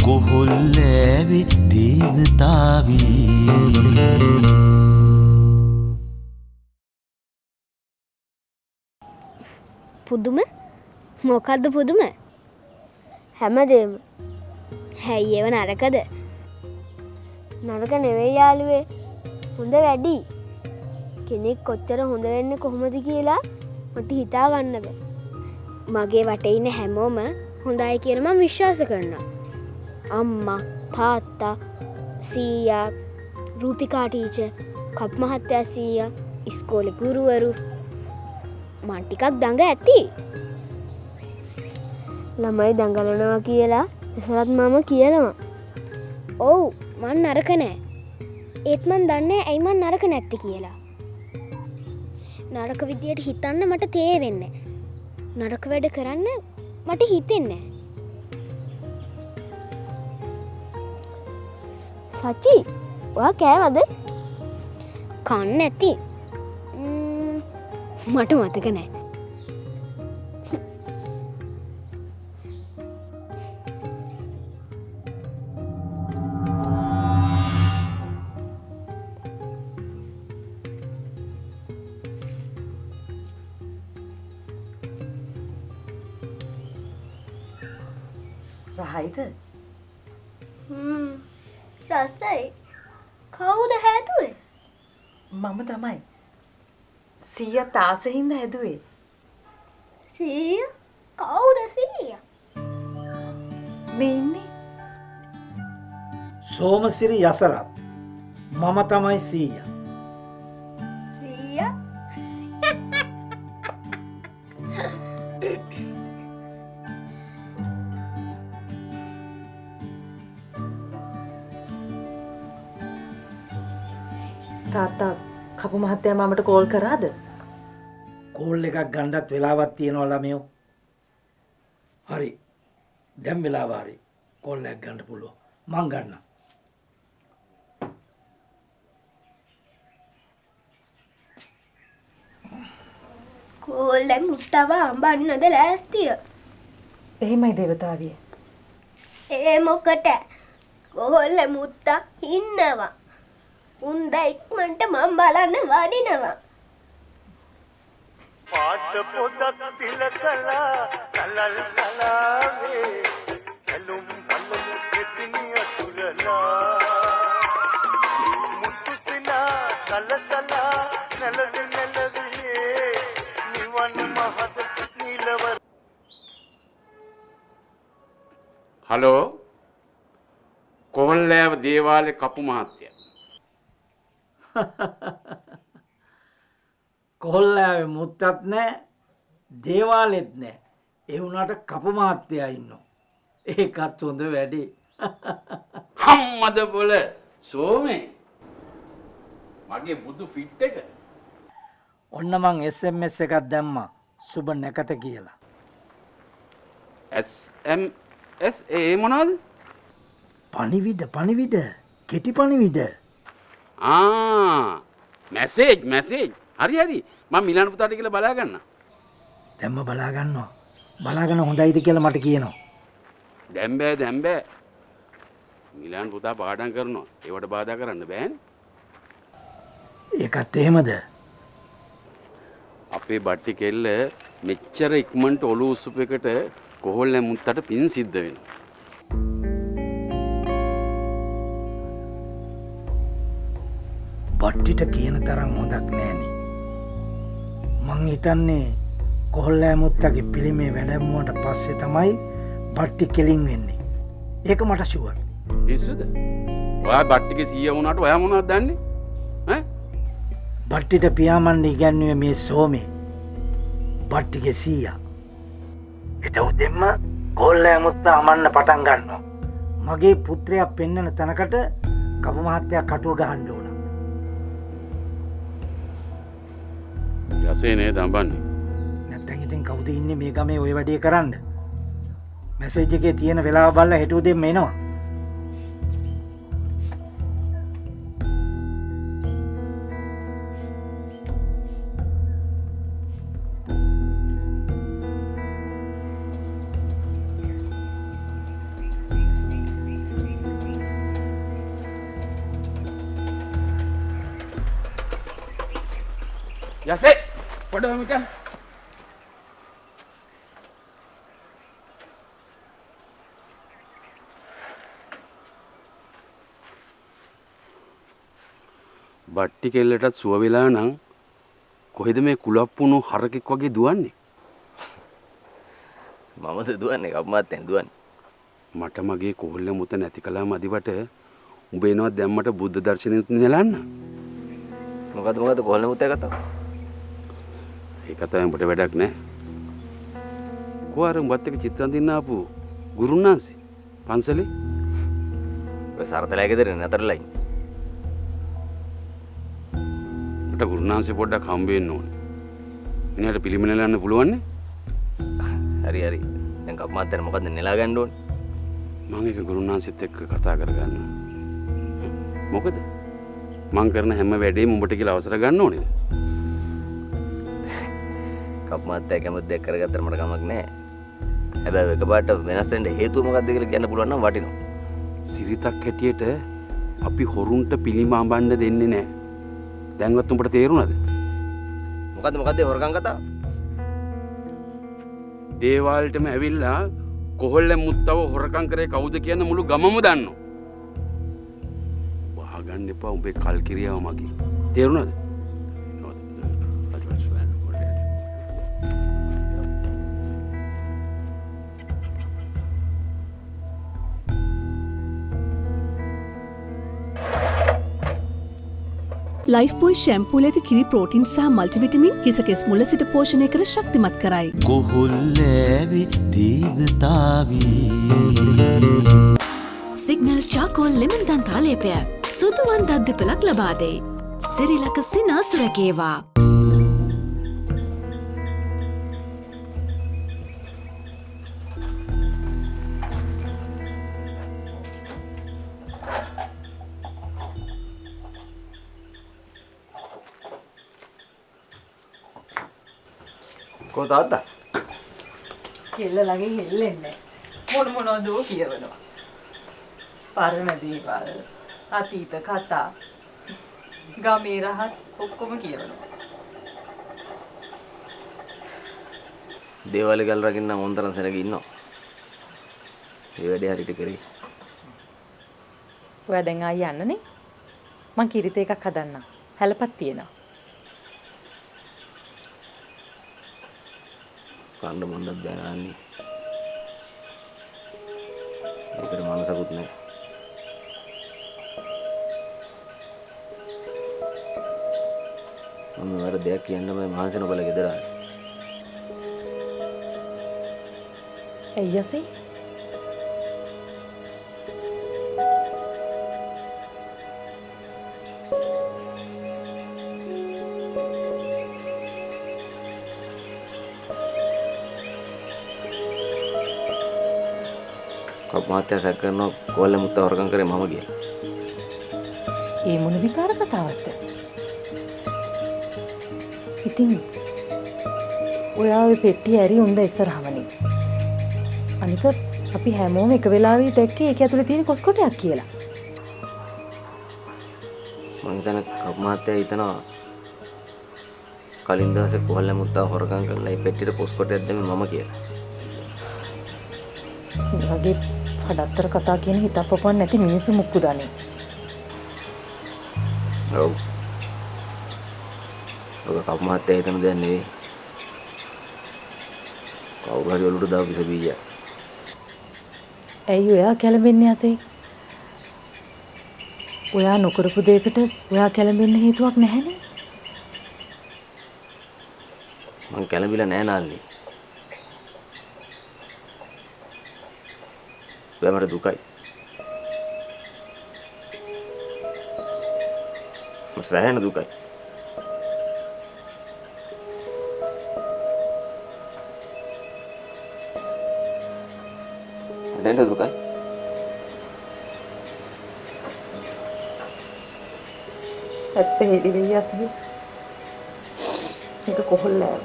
කොහොල්ලෑවේ දේවතාවී පුදුම මොකද්ද පුදුම හැමදේම හැයි ඒව නරකද නරක නෙවෙයි යාළුවේ හොඳ වැඩි කෙනෙක් කොච්චර හොඳ වෙන්නේ කොහොමද කියලා මට හිතා ගන්න බෑ මගේ වටේ ඉන්න හැමෝම හොඳයි කියලා මම විශ්වාස කරනවා අම්මා තාත්තා සීයා රූපිකා ටීචර් කප් මහත්තයා සීයා ඉස්කෝලේ ගුරුවරු මං ටිකක් දඟ ඇති ළමයි දඟලනවා කියලා එසරත් මම කියනවා ඔව් මං නරක නෑ ඒත් මං දන්නේ ඇයි මං නරක නැත්තේ කියලා නරක විදියට හිතන්න මට තේරෙන්නේ නරක වැඩ කරන්න මට හිතෙන්නේ සචි ඔයා කෑවද කන්න ඇති මට මතක නෑ රහයිද? රසයි කවුද හැදුවේ මම තමයි. සීයා තාසෙහිඳ හැදුවේ. සීයා කවුද සීයා මේ ඉන්නේ. සෝමසිරි යසරත් මම තමයි සීයා. සීයා තාත්තා කපු මහත්තයා මමට කෝල් කරාද? කෝල් එකක් ගන්නත් වෙලාවක් තියෙනවා ළමයෝ. හරි. දැන් වෙලාව හරි. කෝල් එකක් ගන්න පුළුවන්. මං ගන්නම්. කෝල්ලෙන් මුත්තව අඹන්නද ලෑස්තිය එහෙමයි දේවතාවිය. ඒ මොකට කොහොල්ල මුත්තා ඉන්නවා උන්ද ඉක්මනට මම බලන්න වඩිනවා පාට පොදක් තිලකලා කලල් කලාවේ ඇලුම් කලුම් කෙටිනිය තුලලා මුතුසිනා කලකලා නැලවි නැලවියේ නිවන් මහද නිලවර හලෝ කොහොල්ලෑව දේවාලේ කපු මහත්තයා කොහොල්ලෑවේ මුත්තත් නෑ දේවාලෙත් නෑ ඒ වුණාට කපු මහත්තයා ඉන්නවා ඒකත් හොඳ වැඩි හම්මද බොල සෝමේ මගේ බුදු ෆිට් එක ඔන්න මං SMS එකක් දැම්මා සුබ නැකත කියලා SMS ඒ මොනවද පණිවිඩ කෙටි පණිවිඩ මැසේජ් හරි හරි මම මිලාන පුතාට කියලා බලා ගන්න. දැම්ම බලා ගන්නවා. බලාගෙන හොඳයිද කියලා මට කියනවා. දැන් බෑ. මිලාන පුතා පාඩම් කරනවා. ඒවට බාධා කරන්න බෑනේ. ඒකත් එහෙමද? අපේ බට්ටි කෙල්ල මෙච්චර ඉක්මනට ඔලු උස්සපු එකට කොහොල්ලේ මුත්තට පින් සිද්ධ වෙනවා. බට්ටිට කියන තරම් හොඳක් නෑනේ. මං හිතන්නේ කොහොල්ලෑ මුත්තගේ පිළිමේ වැඩමුවට පස්සේ තමයි බට්ටි කෙලින් වෙන්නේ. ඒක මට ෂුවර්. පිස්සුද? ඔයා බට්ටිගේ සීයා වුණාට ඔයා මොනවද දන්නේ? ඈ? බට්ටිට පියාඹන්න ඉගැන්නුවේ මේ සෝමේ. බට්ටිගේ සීයා. ඊට උදෙන්ම කොහොල්ලෑ මුත්තා අමන්න පටන් ගන්නවා. මගේ පුත්‍රයා පෙන්නන තැනකට කපු මහත්තයා කටුව ගහන්න ඕන. යසේ නේද අඹන්නේ. නැත්තම් ඉතින් කවුද ඉන්නේ මේ ගමේ ওই වැඩේ කරන්න? මැසේජ් එකේ තියෙන වෙලාව බලලා හෙට උදේම එනවා. යසේ පොඩ මිට බට්ටි කෙල්ලටත් සුව වෙලා නම් කොහෙද මේ කුලප්පුණු හරකෙක් වගේ දුවන්නේ? මමද දුවන්නේ කප්මාත්තෙන් දුවන්නේ. මට මගේ කොහොල්ල මුත නැති කළාම අදිවට උඹ එනවා දැම්මට බුද්ධ දර්ශනෙත් නෙලන්න. මොකද කොහොල්ල මුත්තේ කතාව? ඒක තමයි උඹට වැඩක් නෑ. කොහර උඹත් එක්ක චිත්‍ර අඳින්න ආපු ගුරුනාන්සේ පන්සලේ ඔය සරතලයේ ගෙදර නතරලා ඉන්නේ. මට ගුරුනාන්සේ පොඩ්ඩක් හම්බ වෙන්න ඕනේ. මිනිහට පිළිමනල යන්න පුළුවන් නේ? හරි. දැන් කප්මාත්තෙන් මොකද්ද නෙලා ගන්න ඕනේ? මම ඒක ගුරුනාන්සෙත් එක්ක කතා කරගන්න. මොකද මං කරන හැම වැඩේම උඹට කියලා අවසර ගන්න ඕනේද? කප්මාත්තයා කැමති දෙයක් කරගත්තට මට කමක් නැහැ. හැබැයි එකපාරට වෙනස් වෙන්න හේතුව මොකක්ද කියලා කියන්න පුළුවන් නම් වටිනවා. සිරිතක් හැටියට අපි හොරුන්ට පිළිම අඹන්න දෙන්නේ නැහැ. දැන්වත් උඹට තේරුණාද? මොකද්ද හොරකම් කතාව? දේවාලටම ඇවිල්ලා කොහොල්ල මුත්තව හොරකම් කරේ කවුද කියන මුළු ගමම දන්නවා. වහගන්න එපා උඹේ කල්කිරියාව මගේ. තේරුණාද? ලයිෆ්බෝයි ෂැම්පූල ඇති කිරි ප්‍රෝටින් සහ මල්ටිවිටමින් හිසකෙස් මුල සිට පෝෂණය කර ශක්තිමත් කරයි. කොහොල්ලෑවි දීර්ඝතාවී සිග්නල් චාකෝල් ලෙමන් දන්තාලේපය සුදුවන් දද්දපලක් ලබාදේ. සිරිලක සිනා සුරකේවා. කො තාත්තා? කෙල්ල ළඟින් හෙල්ලෙන්නේ මොනවද කියවනවා. පරණ දේවල්, අතීත කතා, ගමේ රහස් ඔක්කොම කියවනවා. දේවාලේ ගල් රකින්න මොන්තරම් සෙනග ඉන්නවා. ඒ වැඩේ හරියට කරේ. ඔයා දැන් ආයි යන්නනේ. මං කිරිත එකක් හදන්නම්. හැලපත් තියෙනවා. කන්න මොන්නත් බෑනන්නේ. ඒකට මනසකුත් නැහැ. මම වර දෙයක් කියන්න මම මහන්සි නොබල ගෙදර ආවේ. ඇයි යසේ? කප්මාත්තයා සැක කරනවා කොල්ල මුත්ත හොරකම් කරේ මම කියලා. ඒ මොන විකාර කතාවක්ද? ඉතින් ඔයා ඔය පෙට්ටිය ඇරි උන්ද ඉස්සරහමනේ. අනික අපි හැමෝම එක වෙලාවෙ දැක්කේ ඒක ඇතුලේ තියෙන කොස්කොටයක් කියලා. මම හිතන කප්මාත්තයා හිතනවා කලින් දවසේ කොල්ල මුත්ත හොරකම් කරලා මේ පෙට්ටියට කොස්කොටයක් දැම්මේ මම කියලා. මේ වගේ පඩත්තර කතා කියන හිතප්පපන් නැති මිනිස්සු මුක්කු දන්නේ. ඔව්. ඔක කප්මාත්තයා හිතන දෙයක් නෙවෙයි. කවුරු හරි ඔලුවට දාපු විස බීජයක්. ඇයි ඔයා කැළඹෙන්නේ අසේ? ඔයා නොකරපු දෙයකට ඔයා කැළඹෙන්න හේතුවක් නැහැනේ. මං කැළඹිලා නෑ නාල්ලි. මට දුකයි. මට සෑහෙන දුකයි. දැන් දුකයි. ඇත්ත හෙලි වෙයි අසේ. ඒක කොහොල්ලෑව.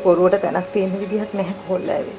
පොරුවට තැනක් තියෙන විදිහක් නැහැ කොහොල්ලෑවේ.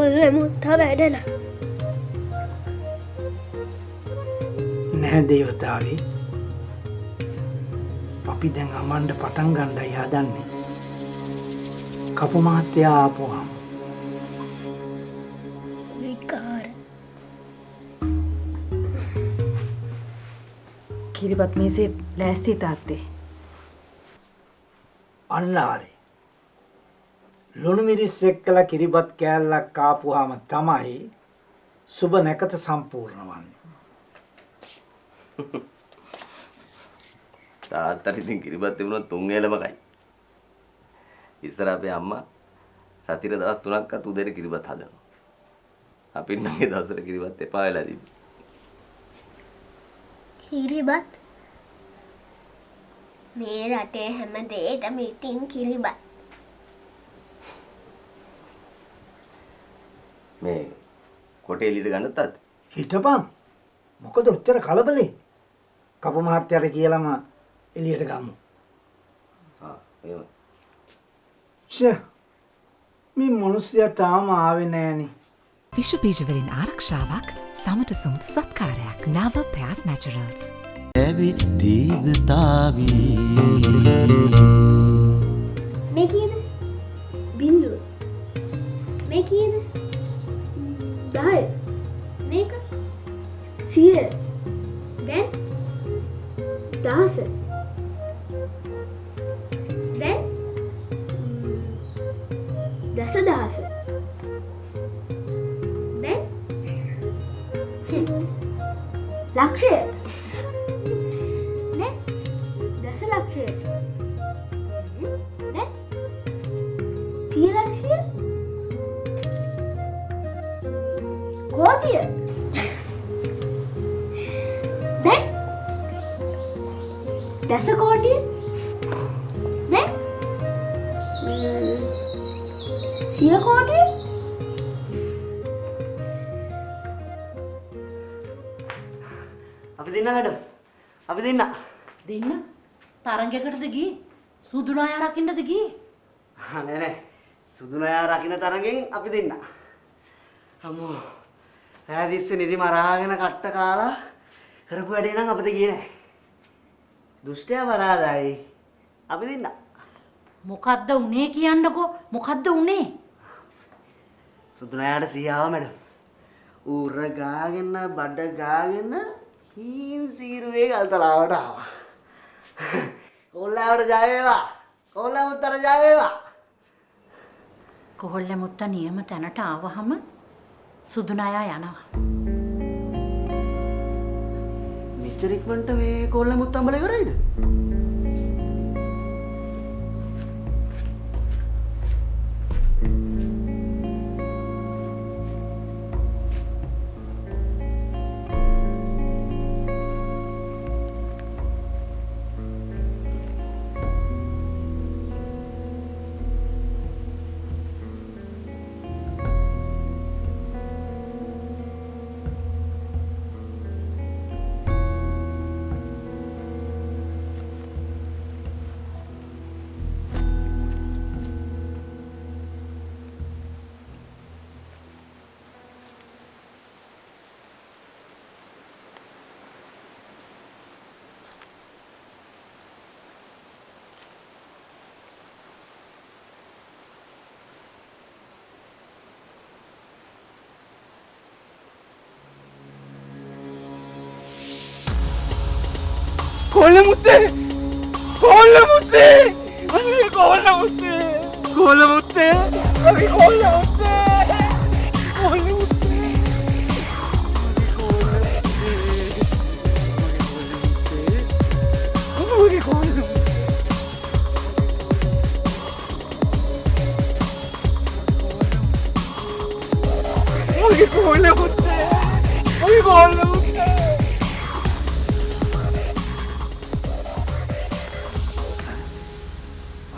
කොල්ල මුත්ත වැඩලා. නැහැ දේවතාවී. අපි දැන් අමන්ඩ පටන් ගණ්ඩයි හදන්නේ. කපු මහත්තයා ආපුහම. විකාර. කිරිබත් මේසේ ලෑස්ති තාත්තේ. අන්නාරේ. ලුණු මිරිස් එක්කලා කිරිබත් කෑල්ලක් කාපුවාම තමයි සුබ නැකත සම්පූර්ණ වන්නේ. තාත්තට ඉතින් කිරිබත් තිබුණොත් තුන් වේලම කයි. ඉස්සර අපේ අම්මා සතියේ දවස් 3ක්වත් උදේට කිරිබත් හදනවා. අපිට නම් ඒ දවසට කිරිබත් එපා වෙලා තිබ්බා. කිරිබත් මේ රටේ හැම දෙයකටම ඉතින් කිරිබත්. මේ කොටේ එළියට ගන්නත් තාත්තා. හිටපන්. මොකද ඔච්චර කලබලේ? කපු මහත්තයාට කියලාම එළියට ගමු. එහෙම. මේ මිනිස්සයා තාම ආවේ නෑනේ. විෂ බීජවලින් ආරක්ෂාවක් සමට සුමුදු සත්කාරයක් නව පෑස් නැචරල්ස්. ඇවි දීවතාවී මේ කීයද? බිංදුව. මේ කීයද? 10. මේක 100. දැන් 10. දැන් 10,000. දැන් ලක්ෂය. දැන් දසලක්ෂය. දැන් 100 ලක්ෂය. කෝටිය. දැන් දස කෝටිය. දැන් 100 කෝටිය. අපි දෙන්න වැඩ. අපි දෙන්න. දෙන්න තරංගයකටද ගියේ? සුදු නාය රකින්නද ගියේ? නෑ නෑ. සුදු නාය රකින්න තරගෙන් අපි දෙන්න. අම්මෝ. ඈදිස්සේ නිදි මරාගෙන කට්ට කාලා කරපු වැඩේ නම් අපිට ගියේ නෑ. දුෂ්ටයා වරාදයි. අපි දෙන්න. මොකද්ද උනේ කියන්නකෝ? මොකද්ද උනේ? සුදු නායට සියාව මැඩම්. ඌර ගාගෙන බඩ ගාගෙන හීන් සීරුවේ ගල්තලාවට ආවා. කොල්ලාවට ජය වේවා. කොල්ලා මුත්තට ජය වේවා. කොහොල්ල මුත්ත නියම තැනට ආවහම සුදු නාය යනවා. මෙච්චර ඉක්මනට මේ කොල්ලා මුත්ත අඹල ඉවරයිද? කොල්ලමුත්තේ කොල්ලමුත්තේ අනේ කොල්ලමුත්තේ කොල්ලමුත්තේ අපි කොල්ලමුත්තේ කොල්ලමුත්තේ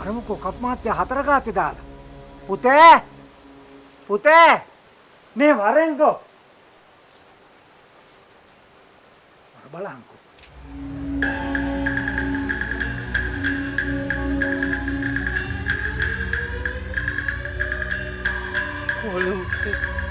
අරමුකෝ කප් මහත්තයා හතර ගාතේ දාලා. පුතේ! පුතේ! මේ වරෙන්කෝ. බලංකෝ. කොල්ලමුත්තේ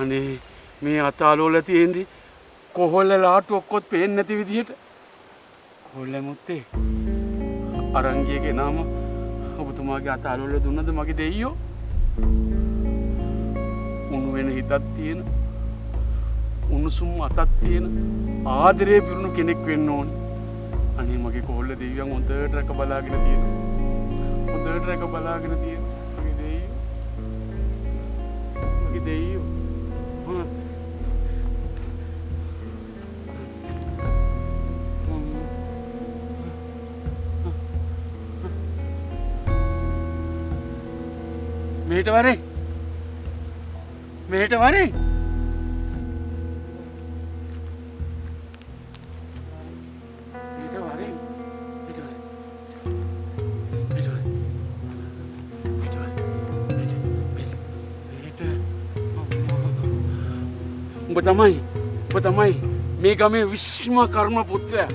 අනේ මේ අතාලෝල තියෙන්නේ කොහොල්ල ලාට්ටු ඔක්කොත් පේන්නේ නැති විදිහට. කොහොල්ල මුත්තේ අරංගියගේ නම ඔබතුමාගේ අතාලෝල දුන්නද මගේ දෙයියෝ? උණු වෙන හිතක් තියෙන, උණුසුම් අතක් තියෙන, ආදරේ පිරුණු කෙනෙක් වෙන්න ඕනේ. අනේ මගේ කොහොල්ල දෙවියන් හොඳට රැක බලාගෙන තියෙනවා. හොඳට රැක බලාගෙන තියෙනවා. මගේ දෙයියෝ. මගේ දෙයියෝ. මෙහෙට වරේ. මෙහෙට වරේ. උඹ තමයි මේ ගමේ විශ්ම කර්ම පුත්‍රයා.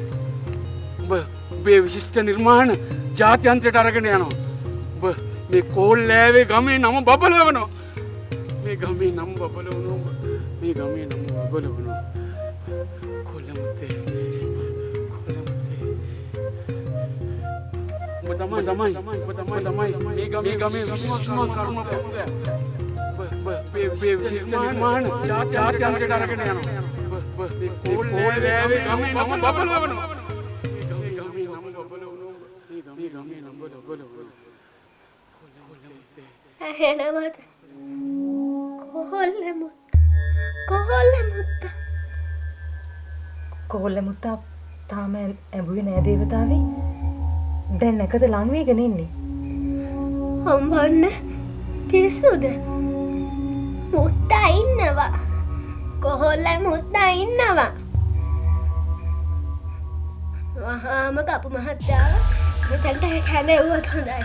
උඹේ විශිෂ්ට නිර්මාණ ජාත්‍යන්තරයට අරගෙන යනවා. උඹ මේ කෝල්ලෑවේ ගමේ නම බබලවනවා. මේ ගමේ නම බබලවනවා. මේ ගමේ නම බබලවනවා. කොල්ලමුත්තේ. උඹ තමයි මේ ගමේ විශ්ම කර්ම පුත්‍රයා. මේ විශිෂ්ට නිර්මාණ ජාත්‍යන්තරයට අරගෙන යනවා. කෝල්ලෑවේ ගමේ නම බබලවනවා. මේ ගමේ නම බබලවනවා. මේ ගමේ නම බබලවනවා. ඇහෙනවද? කොහොල්ල මුත්තා තාම ඇඹුවේ නෑ දේවතාවේ. දැන් නැකත ලං වේගෙන ඉන්නේ. හම්බන්න පිස්සුද? මුත්තා ඉන්නවා. කොහොල්ල මුත්තා ඉන්නවා. වහාම කපු මහත්තයාව මෙතනට කැඳෙව්වොත් හොඳයි.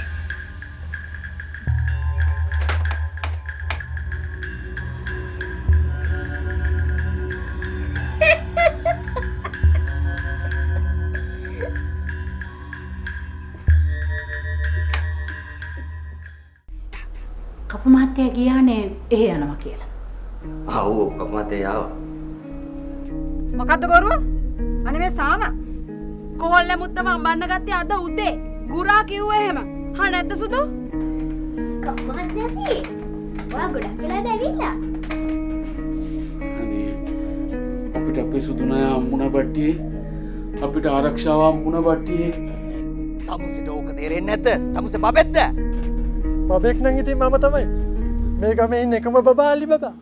කපු මහත්තයා ගියානේ එහෙ යනවා කියලා. ඔව් කපු මහත්තයා ආවා. මොකද්ද බොරුව? අනේ මේ සාම කොහොල්ල මුත්තම අඹන්න ගත්තේ අද උදේ. ගුරා කිව්වේ එහෙම. හා නැද්ද සුදු? කපු මහත්තයා සී. ඔයා ගොඩක් වෙලාද ඇවිල්ලා? අනේ අපිට අපේ සුදුනාය හම්බුණා බට්ටියේ. අපිට ආරක්ෂාව හම්බුණා බට්ටියේ. තමුසෙට ඕක තේරෙන්නේ නැද්ද? තමුසේ බබෙක්ද? බබෙක් නම් ඉතින් මම තමයි. මේ ගමේ ඉන්න එකම බබා අලි බබා.